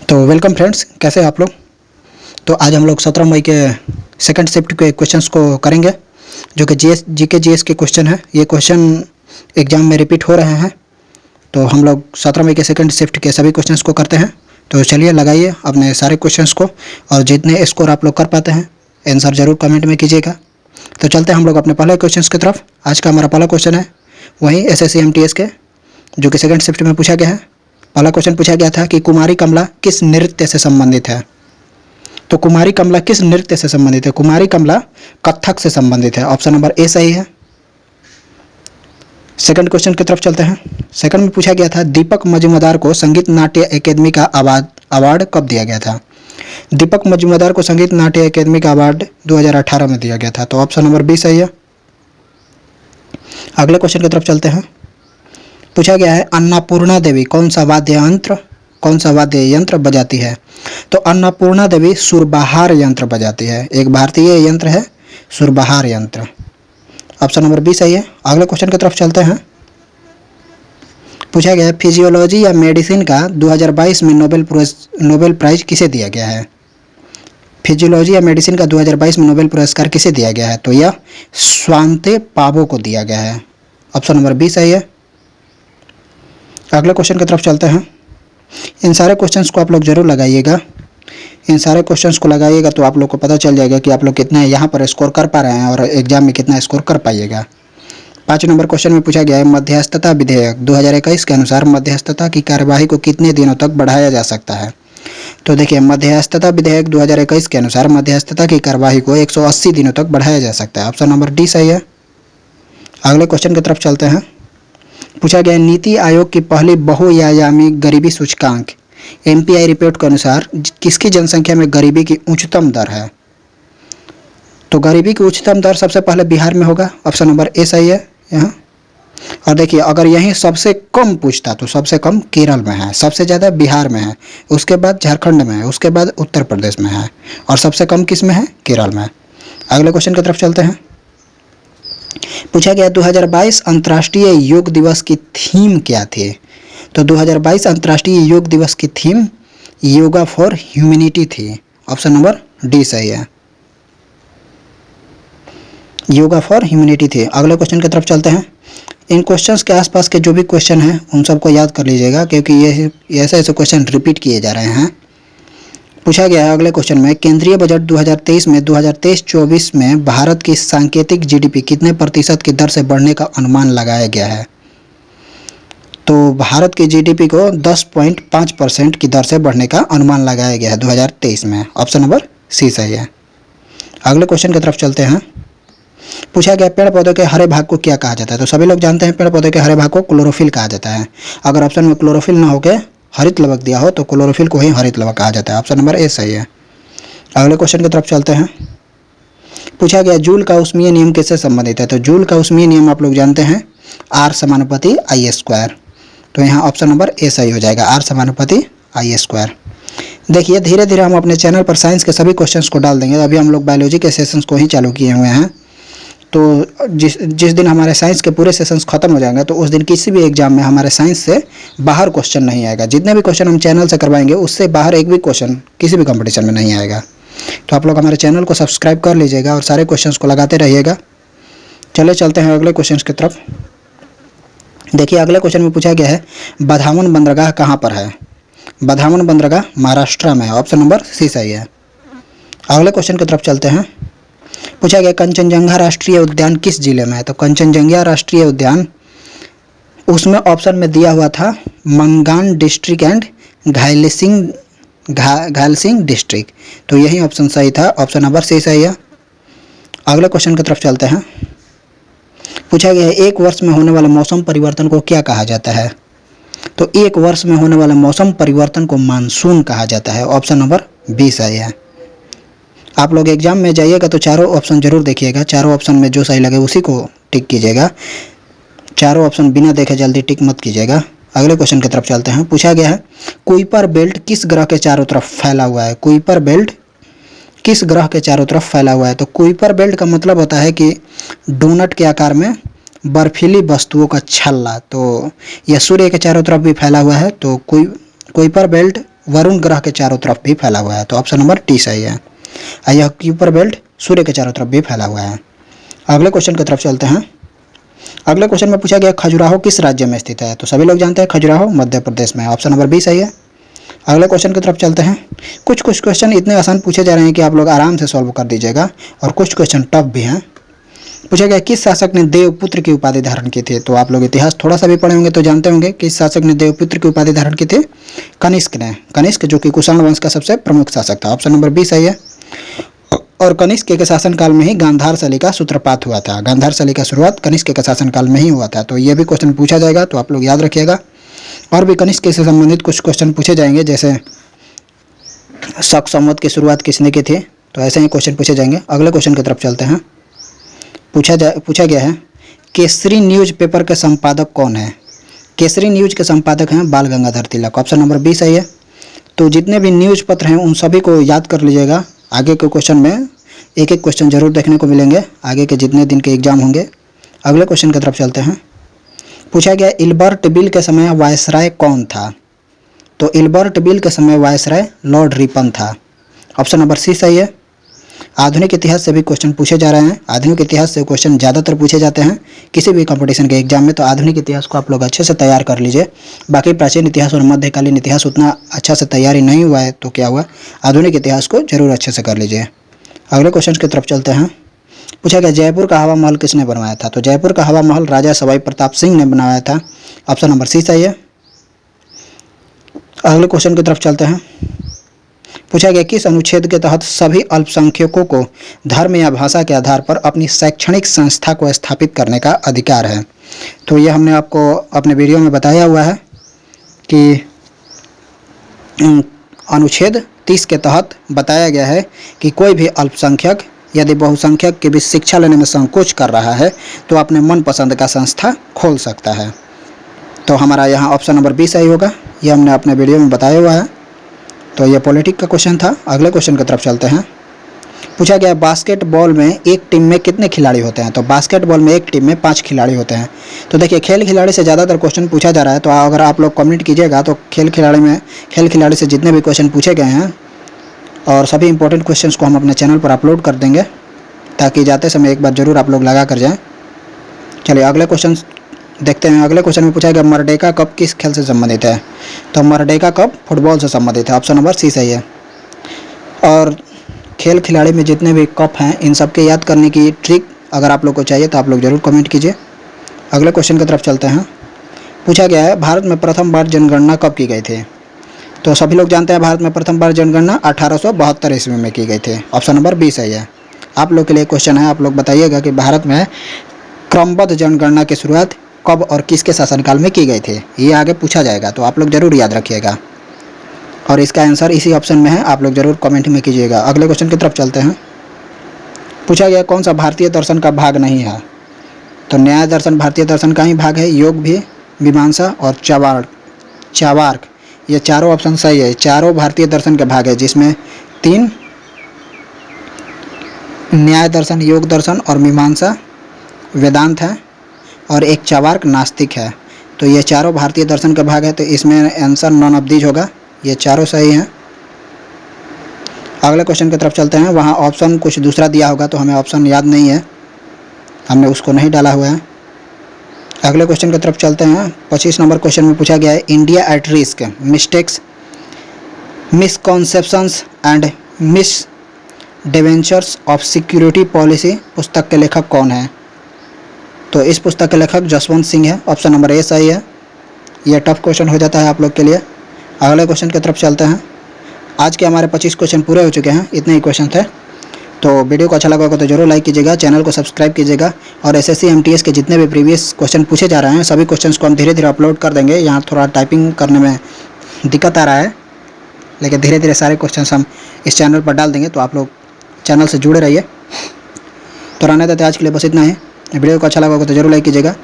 तो welcome friends, कैसे हैं आप लोग। तो आज हम लोग 17 मई के सेकंड शिफ्ट के क्वेश्चंस को करेंगे, जो कि जीके जीएस के क्वेश्चन है। ये क्वेश्चन एग्जाम में रिपीट हो रहे हैं, तो हम लोग 17 मई के सेकंड शिफ्ट के सभी क्वेश्चंस को करते हैं। तो चलिए लगाइए अपने सारे क्वेश्चंस को, और जितने स्कोर आप लोग कर पाते हैं आंसर ज़रूर कमेंट में कीजिएगा। तो चलते हैं हम लोग अपने पहले क्वेश्चन की तरफ। आज का हमारा पहला क्वेश्चन है वहीं SSC MTS के, जो कि सेकंड शिफ्ट में पूछा गया है। पहला क्वेश्चन पूछा गया था कि कुमारी कमला किस नृत्य से संबंधित है। तो कुमारी कमला किस नृत्य से संबंधित है? कुमारी कमला कथक से संबंधित है। ऑप्शन नंबर ए सही है। सेकंड क्वेश्चन की तरफ चलते हैं। सेकंड में पूछा गया था दीपक मजूमदार को संगीत नाट्य अकेदमी का अवार्ड कब दिया गया था। दीपक मजूमदार को संगीत नाट्य अकेदमी का अवार्ड 2018 में दिया गया था। तो ऑप्शन नंबर बी सही है। अगले क्वेश्चन की तरफ चलते हैं। पूछा गया है अन्नपूर्णा देवी कौन सा वाद्य यंत्र बजाती है। तो अन्नपूर्णा देवी सुरबहार यंत्र बजाती है। एक भारतीय यंत्र है सुरबहार यंत्र। ऑप्शन नंबर बी सही है। अगले क्वेश्चन की तरफ चलते हैं। पूछा गया है फिजियोलॉजी या मेडिसिन का 2022 में नोबेल प्राइज किसे दिया गया है। फिजियोलॉजी या मेडिसिन का 2022 में नोबेल पुरस्कार किसे दिया गया है। तो यह स्वांते पावो को दिया गया है। ऑप्शन नंबर बी सही है। अगले क्वेश्चन की तरफ चलते हैं। इन सारे क्वेश्चंस को आप लोग जरूर लगाइएगा। इन सारे क्वेश्चंस को लगाइएगा तो आप लोग को पता चल जाएगा कि आप लोग कितना यहाँ पर स्कोर कर पा रहे हैं और एग्जाम में कितना स्कोर कर पाइएगा। 5 नंबर क्वेश्चन में पूछा गया है मध्यस्थता विधेयक 2021 के अनुसार मध्यस्थता की कार्यवाही को कितने दिनों तक बढ़ाया जा सकता है। तो देखिए, मध्यस्थता विधेयक 2021 के अनुसार मध्यस्थता की कार्यवाही को 180 दिनों तक बढ़ाया जा सकता है। ऑप्शन नंबर डी सही है। अगले क्वेश्चन की तरफ चलते हैं। पूछा गया नीति आयोग की पहली बहुआयामी गरीबी सूचकांक MPI रिपोर्ट के अनुसार किसकी जनसंख्या में गरीबी की उच्चतम दर है। तो गरीबी की उच्चतम दर सबसे पहले बिहार में होगा। ऑप्शन नंबर ए सही है यहाँ। और देखिए, अगर यहीं सबसे कम पूछता तो सबसे कम केरल में है, सबसे ज़्यादा बिहार में है, उसके बाद झारखंड में है, उसके बाद उत्तर प्रदेश में है, और सबसे कम किस में है? केरल में। अगले क्वेश्चन की तरफ चलते हैं। पूछा गया 2022 अंतर्राष्ट्रीय योग दिवस की थीम क्या थी। तो 2022 अंतर्राष्ट्रीय योग दिवस की थीम योगा फॉर ह्यूमैनिटी थी। ऑप्शन नंबर डी सही है। योगा फॉर ह्यूमैनिटी थी। अगले क्वेश्चन की तरफ चलते हैं। इन क्वेश्चंस के आसपास के जो भी क्वेश्चन हैं उन सबको याद कर लीजिएगा, क्योंकि ये ऐसे क्वेश्चन रिपीट किए जा रहे हैं। पूछा गया है अगले क्वेश्चन में केंद्रीय बजट 2023 में 2023-24 में भारत की सांकेतिक GDP कितने प्रतिशत की दर से बढ़ने का अनुमान लगाया गया है। तो भारत की GDP को 10.5% की दर से बढ़ने का अनुमान लगाया गया है 2023 में। ऑप्शन नंबर सी सही है। अगले क्वेश्चन की तरफ चलते हैं। पूछा गया पेड़ पौधे के हरे भाग को क्या कहा जाता है। तो सभी लोग जानते हैं पेड़ पौधे के हरे भाग को क्लोरोफिल कहा जाता है। अगर ऑप्शन में क्लोरोफिल ना होकर हरित लवक दिया हो तो क्लोरोफिल को ही हरित लवक कहा जाता है। ऑप्शन नंबर ए सही है। अगले क्वेश्चन की तरफ चलते हैं। पूछा गया जूल का ऊष्मीय नियम किससे संबंधित है। तो जूल का ऊष्मीय नियम आप लोग जानते हैं R समानुपाती I²। तो यहाँ ऑप्शन नंबर ए सही हो जाएगा, R समानुपाती I²। देखिए, धीरे धीरे हम अपने चैनल पर साइंस के सभी क्वेश्चंस को डाल देंगे। अभी हम लोग बायोलॉजी के सेशंस को ही चालू किए हुए हैं। तो जिस दिन हमारे साइंस के पूरे सेशंस खत्म हो जाएंगे तो उस दिन किसी भी एग्जाम में हमारे साइंस से बाहर क्वेश्चन नहीं आएगा। जितने भी क्वेश्चन हम चैनल से करवाएंगे उससे बाहर एक भी क्वेश्चन किसी भी कंपटीशन में नहीं आएगा। तो आप लोग हमारे चैनल को सब्सक्राइब कर लीजिएगा और सारे क्वेश्चंस को लगाते रहिएगा। चलिए चलते हैं अगले क्वेश्चन की तरफ। देखिए, अगले क्वेश्चन में पूछा गया है बदामन बंदरगाह कहाँ पर है। बदामन बंदरगाह महाराष्ट्र में है। ऑप्शन नंबर सी सही है। अगले क्वेश्चन की तरफ चलते हैं। पूछा गया कंचनजंगा राष्ट्रीय उद्यान किस जिले में है। तो कंचनजंगा राष्ट्रीय उद्यान, उसमें ऑप्शन में दिया हुआ था मंगान डिस्ट्रिक्ट एंड घायलसिंग डिस्ट्रिक्ट। तो यही ऑप्शन सही था। ऑप्शन नंबर सी सही है। अगले क्वेश्चन की तरफ चलते हैं। पूछा गया है एक वर्ष में होने वाले मौसम परिवर्तन को क्या कहा जाता है। तो एक वर्ष में होने वाले मौसम परिवर्तन को मानसून कहा जाता है। ऑप्शन नंबर बी सही है। आप लोग एग्जाम में जाइएगा तो चारों ऑप्शन जरूर देखिएगा। चारों ऑप्शन में जो सही लगे उसी को टिक कीजिएगा। चारों ऑप्शन बिना देखे जल्दी टिक मत कीजिएगा। अगले क्वेश्चन की तरफ चलते हैं। पूछा गया है कुइपर बेल्ट किस ग्रह के चारों तरफ फैला हुआ है। कुइपर बेल्ट किस ग्रह के चारों तरफ फैला हुआ है। तो कुइपर बेल्ट का मतलब होता है कि डोनट के आकार में बर्फीली वस्तुओं का छल्ला। तो यह सूर्य के चारों तरफ भी फैला हुआ है। तो कुइपर बेल्ट वरुण ग्रह के चारों तरफ भी फैला हुआ है, तो ऑप्शन नंबर डी सही है। यह क्यूपर बेल्ट सूर्य के चारों तरफ भी फैला हुआ है। अगले क्वेश्चन की तरफ चलते हैं। अगले क्वेश्चन में पूछा गया खजुराहो किस राज्य में स्थित है, तो सभी लोग जानते हैं खजुराहो मध्य प्रदेश में, ऑप्शन नंबर बी सही है। अगले क्वेश्चन की तरफ चलते हैं। कुछ क्वेश्चन इतने आसान पूछे जा रहे हैं कि आप लोग आराम से सॉल्व कर दीजिएगा, और कुछ क्वेश्चन टफ भी हैं। पूछा गया किस शासक ने देवपुत्र की उपाधि धारण की थी, तो आप लोग इतिहास थोड़ा सा भी पढ़े होंगे तो जानते होंगे किस शासक ने देवपुत्र की उपाधि धारण की थी। कनिष्क ने, कनिष्क जो कि कुषाण वंश का सबसे प्रमुख शासक था, ऑप्शन नंबर बी सही है। और कनिष्क के शासनकाल में ही गांधार शैली का सूत्रपात हुआ था। गांधार शैली का शुरुआत कनिष्क के शासनकाल में ही हुआ था, तो ये भी क्वेश्चन पूछा जाएगा, तो आप लोग याद रखिएगा। और भी कनिष्क से संबंधित कुछ क्वेश्चन पूछे जाएंगे, जैसे शक संवत की शुरुआत किसने की थी, तो ऐसे ही क्वेश्चन पूछे जाएंगे। अगले क्वेश्चन की तरफ चलते हैं। पूछा गया है केसरी न्यूज पेपर के संपादक कौन है। केसरी न्यूज के संपादक हैं बाल Gangadhar Tilak, option number B सही है। तो जितने भी न्यूज पत्र हैं उन सभी को याद कर लीजिएगा, आगे के क्वेश्चन में एक एक क्वेश्चन जरूर देखने को मिलेंगे आगे के जितने दिन के एग्जाम होंगे। अगले क्वेश्चन की तरफ चलते हैं। पूछा गया इल्बर्ट बिल के समय वायसराय कौन था, तो इल्बर्ट बिल के समय वायसराय लॉर्ड रिपन था, ऑप्शन नंबर सी सही है। आधुनिक इतिहास से भी क्वेश्चन पूछे जा रहे हैं। आधुनिक इतिहास से क्वेश्चन ज़्यादातर पूछे जाते हैं किसी भी कंपटीशन के एग्जाम में, तो आधुनिक इतिहास को आप लोग अच्छे से तैयार कर लीजिए। बाकी प्राचीन इतिहास और मध्यकालीन इतिहास उतना अच्छा से तैयारी नहीं हुआ है, तो क्या हुआ, आधुनिक इतिहास को जरूर अच्छे से कर लीजिए। अगले क्वेश्चन की तरफ चलते हैं। पूछा गया जयपुर का हवा महल किसने बनवाया था, तो जयपुर का हवा महल राजा सवाई प्रताप सिंह ने बनवाया था, ऑप्शन नंबर सी सही है। अगले क्वेश्चन की तरफ चलते हैं। पूछा गया किस अनुच्छेद के तहत सभी अल्पसंख्यकों को धर्म या भाषा के आधार पर अपनी शैक्षणिक संस्था को स्थापित करने का अधिकार है, तो ये हमने आपको अपने वीडियो में बताया हुआ है कि अनुच्छेद 30 के तहत बताया गया है कि कोई भी अल्पसंख्यक यदि बहुसंख्यक के बीच शिक्षा लेने में संकोच कर रहा है तो अपने मनपसंद का संस्था खोल सकता है, तो हमारा यहाँ ऑप्शन नंबर बी सही होगा। ये हमने अपने वीडियो में बताया हुआ है, तो ये पॉलिटिक्स का क्वेश्चन था। अगले क्वेश्चन की तरफ चलते हैं। पूछा गया बास्केटबॉल में एक टीम में कितने खिलाड़ी होते हैं, तो बास्केटबॉल में एक टीम में 5 खिलाड़ी होते हैं। तो देखिए खेल खिलाड़ी से ज़्यादातर क्वेश्चन पूछा जा रहा है, तो अगर आप लोग कमेंट कीजिएगा तो खेल खिलाड़ी से जितने भी क्वेश्चन पूछे गए हैं और सभी इंपॉर्टेंट क्वेश्चंस को हम अपने चैनल पर अपलोड कर देंगे, ताकि जाते समय एक बार ज़रूर आप लोग लगा कर जाएँ। चलिए अगले क्वेश्चन देखते हैं। अगले क्वेश्चन में पूछा गया मर्डेका कप किस खेल से संबंधित है, तो मर्डेका कप फुटबॉल से संबंधित है, ऑप्शन नंबर सी सही है। और खेल खिलाड़ी में जितने भी कप हैं इन सब के याद करने की ट्रिक अगर आप लोग को चाहिए तो आप लोग ज़रूर कमेंट कीजिए। अगले क्वेश्चन की तरफ चलते हैं। पूछा गया है भारत में प्रथम बार जनगणना कब की गई थी, तो सभी लोग जानते हैं भारत में प्रथम बार जनगणना 1872 ईस्वी में की गई थी, ऑप्शन नंबर बी सही है। आप लोग के लिए क्वेश्चन है, आप लोग बताइएगा कि भारत में क्रमबद्ध जनगणना की शुरुआत कब और किसके शासनकाल में की गई थी, ये आगे पूछा जाएगा, तो आप लोग ज़रूर याद रखिएगा। और इसका आंसर इसी ऑप्शन में है, आप लोग ज़रूर कमेंट में कीजिएगा। अगले क्वेश्चन की तरफ चलते हैं। पूछा गया कौन सा भारतीय दर्शन का भाग नहीं है, तो न्याय दर्शन भारतीय दर्शन का ही भाग है, योग भी, मीमांसा और चावार्क, ये चारों ऑप्शन सही है। चारों भारतीय दर्शन के भाग है, जिसमें 3 न्याय दर्शन, योग दर्शन और मीमांसा वेदांत है, और एक चावार्क नास्तिक है। तो ये चारों भारतीय दर्शन का भाग है, तो इसमें आंसर नॉन ऑफ दीज होगा, ये चारों सही हैं। अगले क्वेश्चन की तरफ चलते हैं। वहाँ ऑप्शन कुछ दूसरा दिया होगा, तो हमें ऑप्शन याद नहीं है, हमने उसको नहीं डाला हुआ है। अगले क्वेश्चन की तरफ चलते हैं। 25 नंबर क्वेश्चन में पूछा गया है India at risk, mistakes, misconceptions and misadventures of security policy पुस्तक के लेखक कौन है, तो इस पुस्तक के लेखक जसवंत सिंह है, ऑप्शन नंबर ए सही है। यह टफ क्वेश्चन हो जाता है आप लोग के लिए। अगले क्वेश्चन की तरफ चलते हैं। आज के हमारे 25 क्वेश्चन पूरे हो चुके हैं, इतने ही क्वेश्चन थे। तो वीडियो को अच्छा लगा होगा तो जरूर लाइक कीजिएगा, चैनल को सब्सक्राइब कीजिएगा, और एसएससी एमटीएस के जितने भी प्रीवियस क्वेश्चन पूछे जा रहे हैं सभी क्वेश्चंस को हम धीरे धीरे अपलोड कर देंगे। यहाँ थोड़ा टाइपिंग करने में दिक्कत आ रहा है, लेकिन धीरे धीरे सारे क्वेश्चंस हम इस चैनल पर डाल देंगे, तो आप लोग चैनल से जुड़े रहिए। तो रहने देते आज के लिए बस इतना ही। वीडियो को अच्छा लगा होगा तो जरूर लाइक कीजिएगा।